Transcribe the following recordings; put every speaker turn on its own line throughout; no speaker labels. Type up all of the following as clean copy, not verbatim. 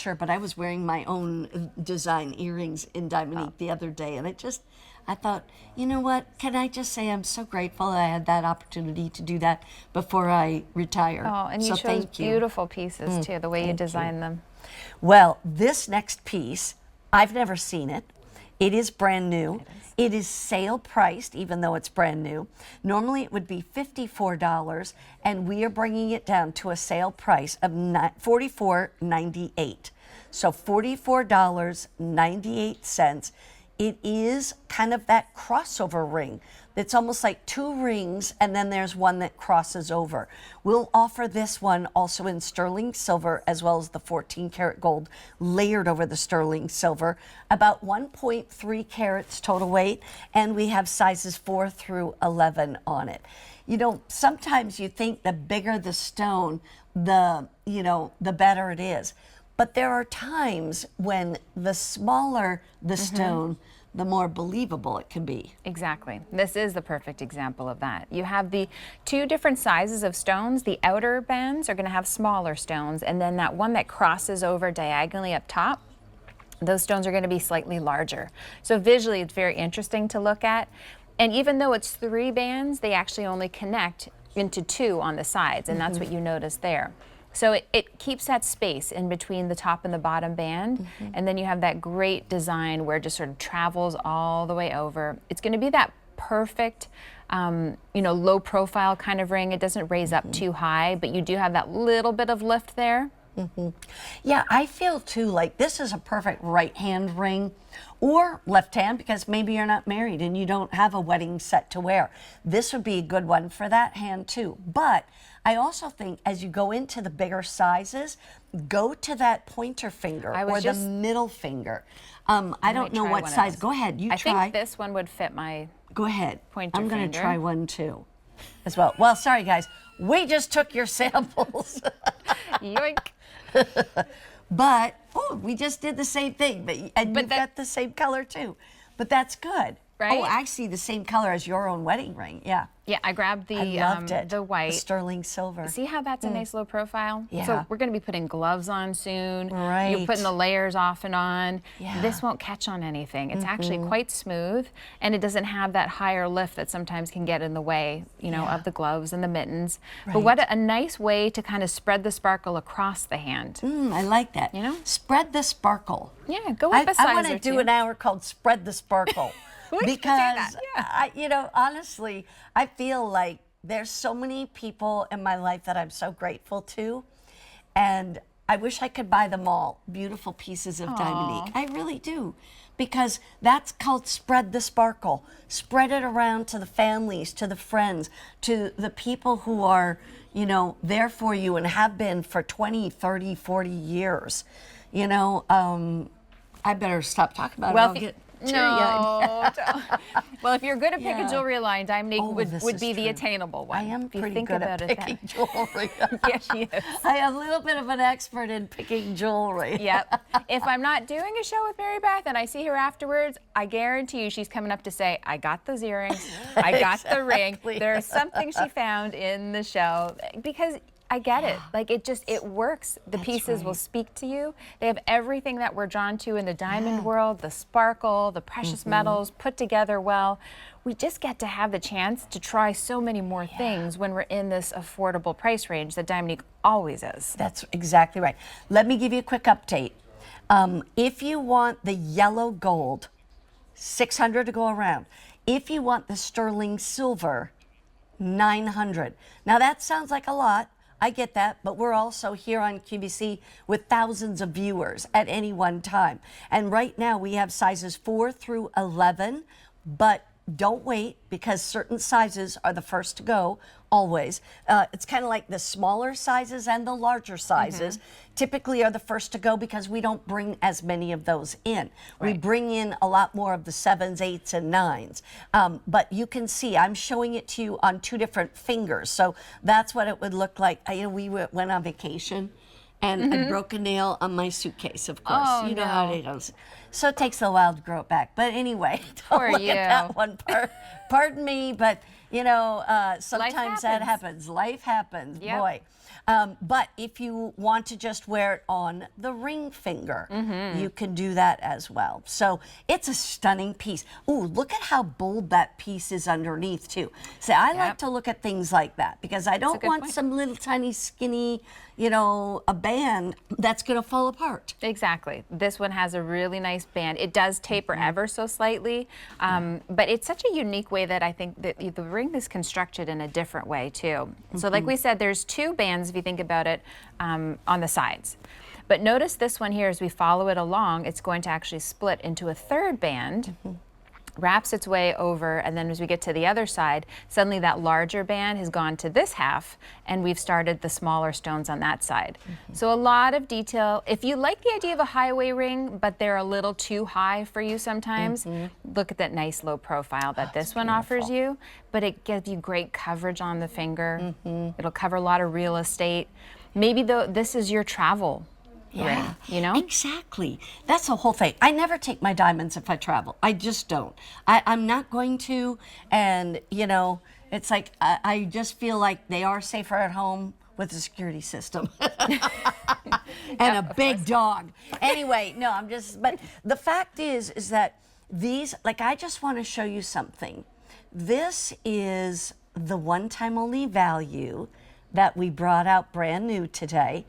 sure, but I was wearing my own design earrings in Diamonique the other day, and I thought, you know what, can I just say I'm so grateful I had that opportunity to do that before I retire.
Oh, and you
so
chose
thank you.
beautiful pieces too, the way you designed them.
Well, this next piece, I've never seen it. It is brand new. It is sale priced, even though it's brand new. Normally it would be $54, and we are bringing it down to a sale price of $44.98. So $44.98. It is kind of that crossover ring. It's almost like two rings, and then there's one that crosses over. We'll offer this one also in sterling silver, as well as the 14 karat gold layered over the sterling silver, about 1.3 carats total weight, and we have sizes 4 through 11 on it. You know, sometimes you think the bigger the stone, the better it is. But there are times when the smaller the stone, the more believable it can be.
Exactly. This is the perfect example of that. You have the two different sizes of stones. The outer bands are going to have smaller stones, and then that one that crosses over diagonally up top, those stones are going to be slightly larger. So visually, it's very interesting to look at. And even though it's 3 bands, they actually only connect into 2 on the sides, and that's what you notice there. So it keeps that space in between the top and the bottom band, and then you have that great design where it just sort of travels all the way over. It's going to be that perfect, low profile kind of ring. It doesn't raise up too high, but you do have that little bit of lift there.
Yeah, I feel too like this is a perfect right hand ring or left hand, because maybe you're not married and you don't have a wedding set to wear. This would be a good one for that hand too. But I also think as you go into the bigger sizes, go to that pointer finger or the middle finger. I don't know what size. Go ahead, you try.
I think this one would fit my
Go ahead.
pointer
I'm going to
finger.
try one too as well. Well, sorry guys, we just took your samples.
Yoink.
But we just did the same thing, but you've got the same color too. But that's good.
Right?
Oh, I see the same color as your own wedding ring. Yeah.
Yeah, I grabbed
I loved it.
the white.
The sterling silver.
See how that's a nice low profile?
Yeah.
So we're going to be putting gloves on soon.
Right.
You're putting the layers off and on.
Yeah.
This won't catch on anything. It's actually quite smooth, and it doesn't have that higher lift that sometimes can get in the way, of the gloves and the mittens.
Right.
But what a nice way to kind of spread the sparkle across the hand.
I like that. Spread the sparkle.
Yeah, go up a size
I want to
or
do
two.
an hour called Spread the Sparkle.
We can do
because
that, yeah.
honestly, I feel like there's so many people in my life that I'm so grateful to, and I wish I could buy them all. Beautiful pieces of Diamonique. I really do, because that's called Spread the Sparkle. Spread it around to the families, to the friends, to the people who are, there for you and have been for 20, 30, 40 years. I better stop talking about it. I'll get
No. Well, if you're good at picking jewelry line, Diamonique would be the attainable one.
I am
if you
pretty
think
good
about
at picking jewelry.
Yes, she is.
I am a little bit of an expert in picking jewelry.
Yep. If I'm not doing a show with Mary Beth and I see her afterwards, I guarantee you she's coming up to say, I got those earrings, I got the ring. There's something she found in the show. Because I get it. Like it works. The pieces will speak to you. They have everything that we're drawn to in the diamond world, the sparkle, the precious metals put together well. We just get to have the chance to try so many more things when we're in this affordable price range that Diamonique always is.
That's exactly right. Let me give you a quick update. If you want the yellow gold, $600 to go around. If you want the sterling silver, $900. Now that sounds like a lot. I get that, but we're also here on QVC with thousands of viewers at any one time. And right now we have sizes 4 through 11, but don't wait, because certain sizes are the first to go, always. It's kind of like the smaller sizes and the larger sizes typically are the first to go, because we don't bring as many of those in. We bring in a lot more of the 7s, 8s, and 9s. But you can see, I'm showing it to you on 2 different fingers. So that's what it would look like. We went on vacation, and I broke a nail on my suitcase, of course.
Oh,
you know how it goes. So it takes a while to grow it back. But anyway,
Poor
don't look
you.
at that one. Pardon me, but sometimes that happens. Life happens, boy. But if you want to just wear it on the ring finger, you can do that as well. So it's a stunning piece. Ooh, look at how bold that piece is underneath too. See, I like to look at things like that because I don't want some little tiny skinny, you know, a band that's going to fall apart.
Exactly. This one has a really nice band. It does taper ever so slightly, but it's such a unique way that I think that the ring is constructed in a different way too. So like we said, there's two bands, if you think about it, on the sides. But notice this one here, as we follow it along, it's going to actually split into a third band, wraps its way over, and then as we get to the other side, suddenly that larger band has gone to this half, and we've started the smaller stones on that side. So a lot of detail. If you like the idea of a highway ring, but they're a little too high for you sometimes, look at that nice low profile that this one offers you, but it gives you great coverage on the finger. It'll cover a lot of real estate. Maybe this is your travel ring, you know?
Exactly. That's the whole thing. I never take my diamonds if I travel. I just don't. I'm not going to. And, you know, it's like I just feel like they are safer at home with a security system and a big dog. Anyway, no, but the fact is that these, like, I just want to show you something. This is the one-time only value that we brought out brand new today.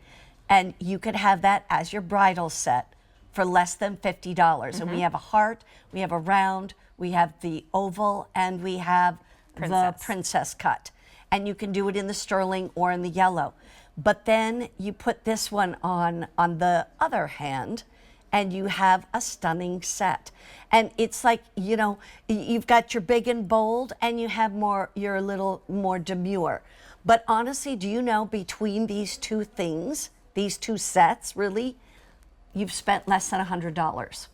And you could have that as your bridal set for less than $50. And we have a heart, we have a round, we have the oval, and we have the princess cut. And you can do it in the sterling or in the yellow. But then you put this one on the other hand, and you have a stunning set. And it's like, you know, you've got your big and bold, and you have your a little more demure. But honestly, do you know, between these two things, these two sets, really, you've spent less than $100.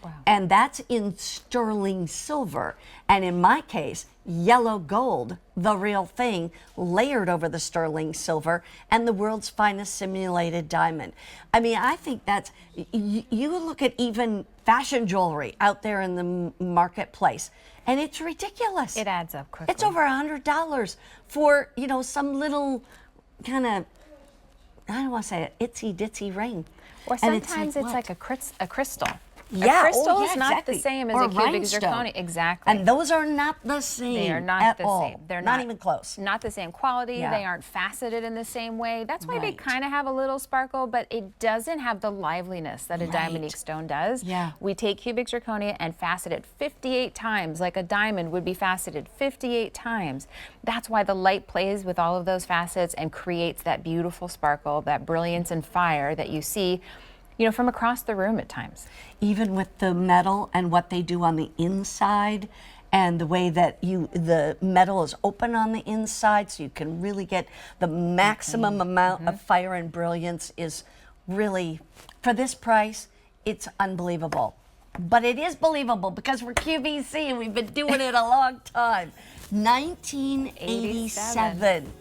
Wow. And that's in sterling silver. And in my case, yellow gold, the real thing, layered over the sterling silver, and the world's finest simulated diamond. I mean, I think that's, you look at even fashion jewelry out there in the marketplace, and it's ridiculous.
It adds up quickly.
It's over $100 for, you know, some little kind of, I don't want to say it, itsy ditsy ring.
Or sometimes it's like a crystal.
Yeah,
a crystal is not
exactly.
the same as
or
a cubic
rhinestone.
zirconia. Exactly.
And those are not the same.
They are not
at
the
all.
same. They're
not even close.
Not the same quality.
Yeah.
They aren't faceted in the same way. That's why they
Right.
kind of have a little sparkle, but it doesn't have the liveliness that a Diamonique stone does.
Yeah.
We take cubic zirconia and facet it 58 times, like a diamond would be faceted 58 times. That's why the light plays with all of those facets and creates that beautiful sparkle, that brilliance and fire that you see, you know, from across the room at times.
Even with the metal and what they do on the inside, and the way that the metal is open on the inside, so you can really get the maximum amount of fire and brilliance, is really, for this price, it's unbelievable. But it is believable because we're QVC and we've been doing it a long time. 1987.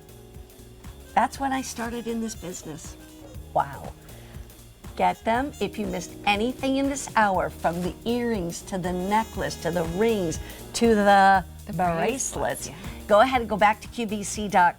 That's when I started in this business. Wow. Get them. If you missed anything in this hour, from the earrings to the necklace to the rings to the bracelets, go ahead and go back to QVC.com.